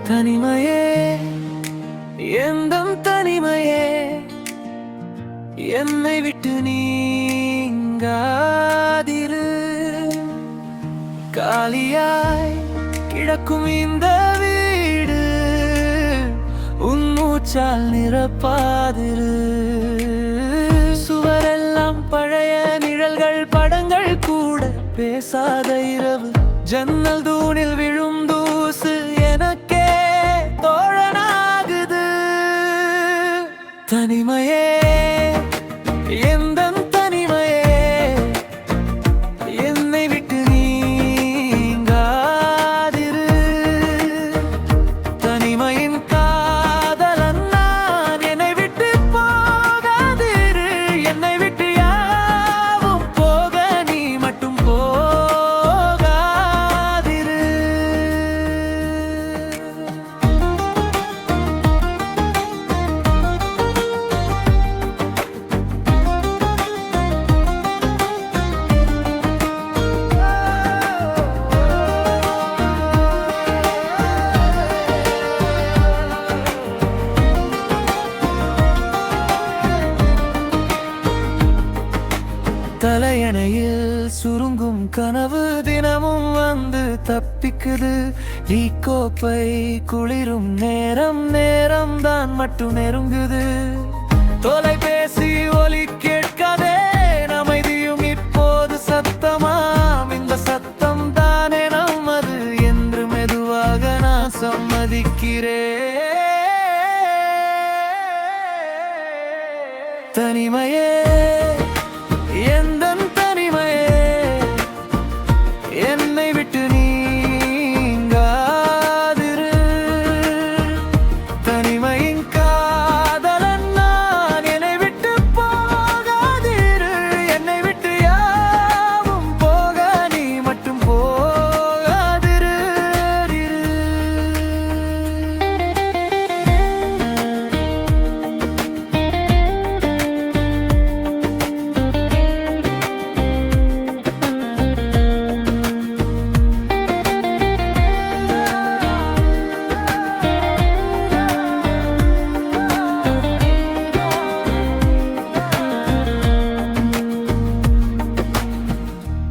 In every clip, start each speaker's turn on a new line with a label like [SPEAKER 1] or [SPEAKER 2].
[SPEAKER 1] தனிமையே எந்தம் தனிமையே என்னை விட்டு நீங்காதிரு. காலியாய் கிடக்கும் இந்த வீடு உன் மூச்சால் நிரப்பாதிரு. சுவரெல்லாம் பழைய நிழல்கள் படங்கள் கூட பேசாத இரவு. ஜன்னல் தூணில் விழும் தூசு எனக்கே தோழனாகுது. தனிமையே எந்தன் தனிமையே என்னை விட்டு நீங்காதிரு. தனிமையின் காதலன் நான், என்னை விட்டு போகாதிரு. என்னை விட்டு யாவும் போக நீ மட்டும் போகாதிரு. தலையணையில் சுருங்கும் கனவு தினமும் வந்து தப்பிக்குது. டீ கோப்பை குளிரும் நேரம் நேரம் தான் மட்டும் நெருங்குது. தொலைபேசி ஒலி கேட்காதே, அமைதியும் இப்போது சத்தமாம். இந்த சத்தம் தானே நம்மது என்று மெதுவாக நான் சம்மதிக்கிறேன். தனிமையே எந்தன் தனிமையே என்னை விட்டு நீங்காதிரு. தனிமையின் காதலன் நான், என்னை விட்டு போகாதிரு. என்னை விட்டு யாவும் போக நீ மட்டும் போகாதிரு.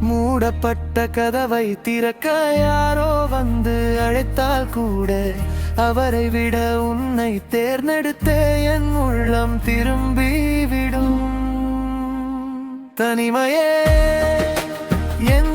[SPEAKER 1] மூடப்பட்ட கதவை திறக்க யாரோ வந்து அழைத்தால் கூட, அவரை விட உன்னை தேர்ந்தெடுத்தே என் உள்ளம் திரும்பி விடும். தனிமையே என்